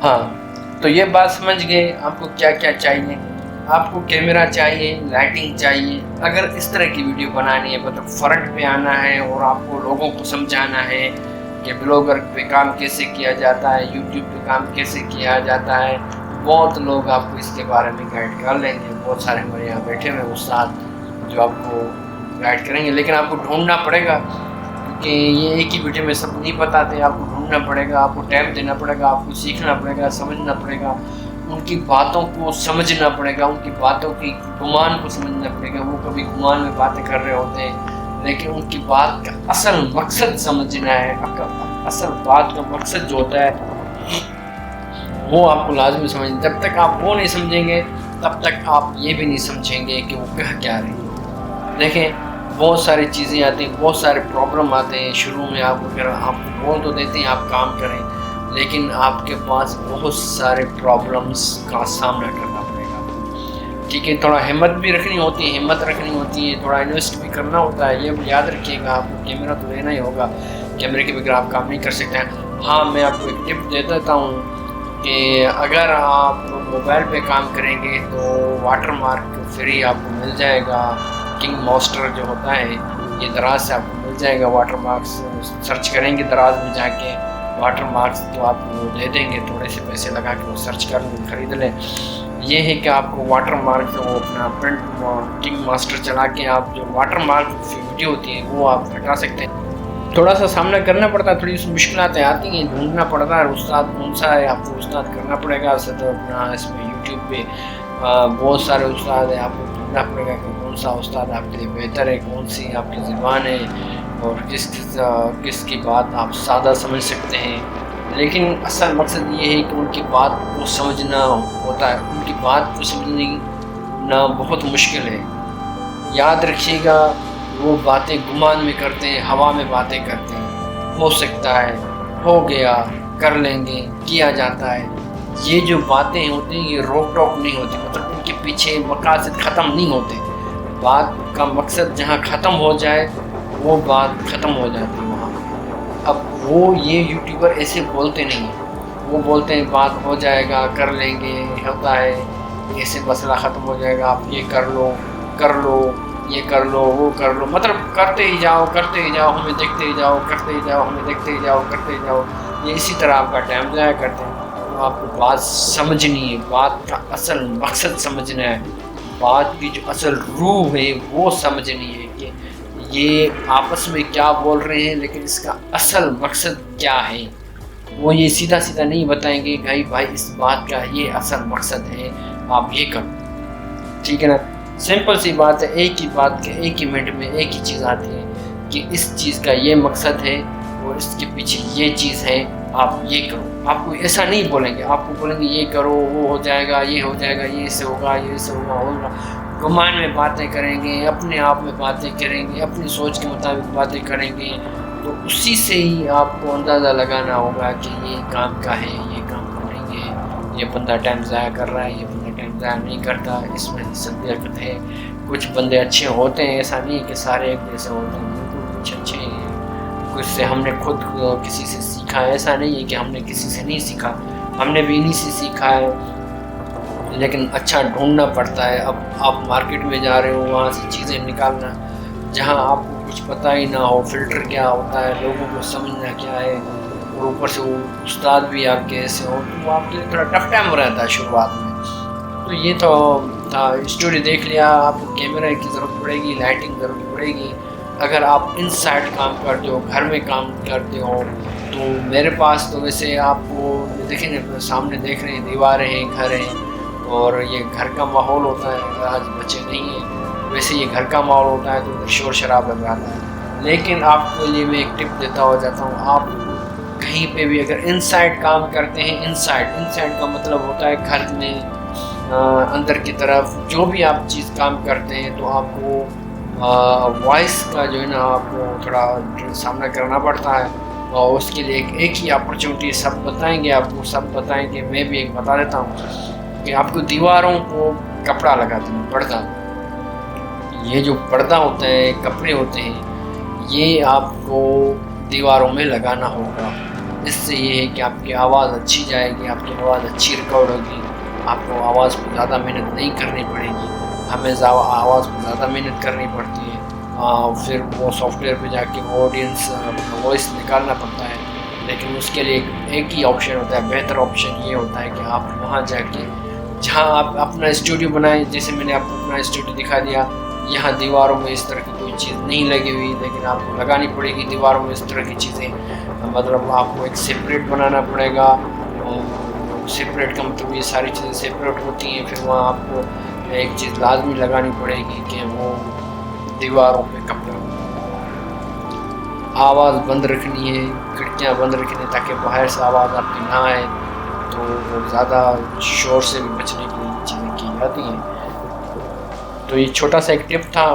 ہاں تو یہ بات سمجھ گئے آپ کو کیا کیا چاہیے. آپ کو کیمرہ چاہیے، لائٹنگ چاہیے. اگر اس طرح کی ویڈیو بنانی ہے، مطلب فرنٹ پہ آنا ہے اور آپ کو لوگوں کو سمجھانا ہے کہ بلاگر پہ کام کیسے کیا جاتا ہے، یوٹیوب پہ کام کیسے کیا جاتا ہے، بہت لوگ آپ کو اس کے بارے میں گائیڈ کر لیں گے. بہت سارے ہمارے یہاں بیٹھے ہوئے استاد جو آپ کو گائیڈ کریں گے. لیکن آپ کو ڈھونڈنا پڑے گا، کیونکہ یہ ایک ہی ویڈیو میں سب نہیں بتاتے. آپ کو ڈھونڈنا پڑے گا، آپ کو ٹائم دینا پڑے گا، آپ کو سیکھنا پڑے گا، سمجھنا پڑے گا، ان کی باتوں کو سمجھنا پڑے گا، ان کی باتوں کی گمان کو سمجھنا پڑے گا. وہ کبھی گمان میں باتیں کر رہے ہوتے ہیں، لیکن ان کی بات کا اصل مقصد سمجھنا ہے. اصل بات کا مقصد جو ہوتا ہے وہ آپ کو لازمی سمجھنا. جب تک آپ وہ نہیں سمجھیں گے تب تک آپ یہ بھی نہیں سمجھیں گے کہ وہ کہہ کیا رہی ہے. دیکھیں بہت ساری چیزیں آتی ہیں، بہت سارے پرابلم آتے ہیں. شروع میں آپ اگر آپ بول تو دیتے ہیں آپ کام کریں، لیکن آپ کے پاس بہت سارے پرابلمس کا سامنا کرنا پڑے گا. ٹھیک ہے، تھوڑا ہمت بھی رکھنی ہوتی ہے، تھوڑا انویسٹ بھی کرنا ہوتا ہے. یہ بھی یاد رکھیے گا، آپ کو کیمرہ تو لینا ہی ہوگا، کیمرے کے بغیر آپ کام نہیں کر سکتے ہیں. ہاں میں آپ کو ایک ٹپ دے دیتا ہوں کہ اگر آپ موبائل پہ کام کریں گے تو واٹر مارک فری آپ کو مل جائے گا. کنگ ماسٹر جو ہوتا ہے یہ دراز سے آپ کو مل جائے گا. واٹر مارکس سرچ کریں گے دراز میں جا کے، واٹر مارکس تو آپ کو دے دیں گے. تھوڑے سے پیسے لگا کے وہ سرچ کر لیں، خرید لیں. یہ ہے کہ آپ کو واٹر مارک وہ اپنا پرنٹ کنگ ماسٹر چلا کے آپ جو واٹر مارک ویڈیو ہوتی ہے وہ آپ ہٹا سکتے ہیں. تھوڑا سا سامنا کرنا پڑتا ہے، تھوڑی سی مشکلات آتی ہیں، ڈھونڈنا پڑتا ہے استاد کون سا ہے. آپ کو استاد کرنا پڑے گا. اپنا اس میں یوٹیوب پہ بہت سارے استاد ہیں، آپ کو ڈھونڈنا پڑے گا کہ کون سا استاد آپ کے لیے بہتر ہے، کون سی آپ کی زبان ہے اور کس کی بات آپ سادہ سمجھ سکتے ہیں. لیکن اصل مقصد یہ ہے کہ ان کی بات کو سمجھنا ہوتا ہے. ان کی بات کو سمجھنا بہت مشکل ہے. یاد رکھیے گا وہ باتیں گمان میں کرتے ہیں، ہوا میں باتیں کرتے ہیں. ہو سکتا ہے، ہو گیا، کر لیں گے، کیا جاتا ہے. یہ جو باتیں ہوتی ہیں یہ روک ٹوک نہیں ہوتی، مطلب ان کے پیچھے مقاصد ختم نہیں ہوتے. بات کا مقصد جہاں ختم ہو جائے وہ بات ختم ہو جاتی ہے وہاں. اب وہ یہ یوٹیوبر ایسے بولتے نہیں ہیں، وہ بولتے ہیں بات ہو جائے گا، کر لیں گے، ہوتا ہے، ایسے مسئلہ ختم ہو جائے گا، آپ یہ کر لو، یہ کر لو، وہ کر لو. مطلب کرتے ہی جاؤ، ہمیں دیکھتے ہی جاؤ، کرتے ہی جاؤ. یہ اسی طرح آپ کا ٹائم ضائع کرتے ہیں. تو آپ کو بات سمجھنی ہے، بات کا اصل مقصد سمجھنا ہے، بات کی جو اصل روح ہے وہ سمجھنی ہے کہ یہ آپس میں کیا بول رہے ہیں، لیکن اس کا اصل مقصد کیا ہے. وہ یہ سیدھا نہیں بتائیں گے کہ بھائی اس بات کا یہ اصل مقصد ہے، آپ یہ کرو. ٹھیک ہے نا، سمپل سی بات ہے. ایک ہی بات کے ایک ہی منٹ میں ایک ہی چیز آتی ہے کہ اس چیز کا یہ مقصد ہے اور اس کے پیچھے یہ چیز ہے، آپ یہ کرو. آپ کو ایسا نہیں بولیں گے، آپ کو بولیں گے یہ کرو، وہ ہو جائے گا، یہ ہو جائے گا، یہ سے ہوگا، یہ سے ہوگا. گمان میں باتیں کریں گے، اپنے آپ میں باتیں کریں گے، اپنی سوچ کے مطابق باتیں کریں گے. تو اسی سے ہی آپ کو اندازہ لگانا ہوگا کہ یہ کام کا ہے، یہ کام کا نہیں ہے، یہ بندہ ٹائم ضائع کر رہا ہے، یہ بندہ ٹائم ضائع نہیں کرتا. اس میں صدیقت ہے. کچھ بندے اچھے ہوتے ہیں، ایسا نہیں کہ سارے ایک جیسے ہوتے ہیں، بالکل کچھ اچھے ہیں. کچھ سے ہم نے خود کسی سے سیکھا ہے، ایسا نہیں ہے کہ ہم نے کسی سے نہیں سیکھا، ہم نے بھی انہی سے سیکھا ہے. لیکن اچھا ڈھونڈنا پڑتا ہے. اب آپ مارکیٹ میں جا رہے ہو، وہاں سے چیزیں نکالنا جہاں آپ کو کچھ پتہ ہی نہ ہو، فلٹر کیا ہوتا ہے، لوگوں کو سمجھنا کیا ہے، اور اوپر سے وہ استاد بھی آپ کے ایسے ہو، تو وہ آپ کے لیے تھوڑا ٹف ٹائم رہتا ہے شروعات میں. تو یہ تو تھا، اسٹوری دیکھ لیا. آپ کو کیمرے کی ضرورت پڑے گی، لائٹنگ ضرورت پڑے گی. اگر آپ ان سائڈ کام کرتے ہو، گھر میں کام کرتے ہو، تو میرے پاس تو ویسے آپ کو دیکھیں نا، سامنے دیکھ رہے ہیں دیواریں ہیں، گھر ہیں، اور یہ گھر کا ماحول ہوتا ہے. آج بچے نہیں ہیں، ویسے یہ گھر کا ماحول ہوتا ہے تو ادھر شور شرابہ رہتا ہے. لیکن آپ کے لیے میں ایک ٹپ دیتا ہو جاتا ہوں، آپ کہیں پہ بھی اگر ان سائڈ کام کرتے ہیں، ان سائڈ کا مطلب ہوتا ہے گھر میں اندر کی طرف جو بھی آپ چیز کام کرتے ہیں، تو آپ کو وائس کا جو ہے نا آپ کو تھوڑا سامنا کرنا پڑتا ہے. اور اس کے لیے ایک ہی اپرچونٹی سب بتائیں گے، آپ کو سب بتائیں گے. میں بھی ایک بتا دیتا ہوں کہ آپ کو دیواروں کو کپڑا لگاتے ہیں، پردہ. یہ جو پردہ ہوتا ہے، کپڑے ہوتے ہیں، یہ آپ کو دیواروں میں لگانا ہوگا. اس سے یہ ہے کہ آپ کی آواز اچھی جائے گی، آپ کی آواز اچھی ریکارڈ ہوگی، آپ کو آواز پہ زیادہ محنت نہیں کرنی پڑے گی۔ ہمیں آواز پہ زیادہ محنت کرنی پڑتی ہے، پھر وہ سافٹ ویئر پہ جا کے آڈینس وائس نکالنا پڑتا ہے، لیکن اس کے لیے ایک ہی آپشن ہوتا ہے، بہتر آپشن یہ ہوتا ہے کہ آپ وہاں جا کے جہاں آپ اپنا اسٹوڈیو بنائیں، جیسے میں نے آپ کو اپنا اسٹوڈیو دکھا دیا، یہاں دیواروں میں اس طرح کی کوئی چیز نہیں لگی ہوئی، لیکن آپ کو لگانی پڑے گی دیواروں میں اس طرح کی چیزیں، مطلب آپ کو ایک سیپریٹ بنانا پڑے گا۔ سیپریٹ کا مطلب یہ ساری چیزیں سیپریٹ ہوتی ہیں، پھر وہاں آپ کو ایک چیز لازمی لگانی پڑے گی کہ وہ دیواروں پہ کپڑا، آواز بند رکھنی ہے، کھڑکیاں بند رکھنی ہے تاکہ باہر سے آواز آپ کی نہ آئے، تو زیادہ شور سے بھی بچنے کے لیے چیزیں کی جاتی ہیں۔ تو یہ چھوٹا سا ایک ٹپ تھا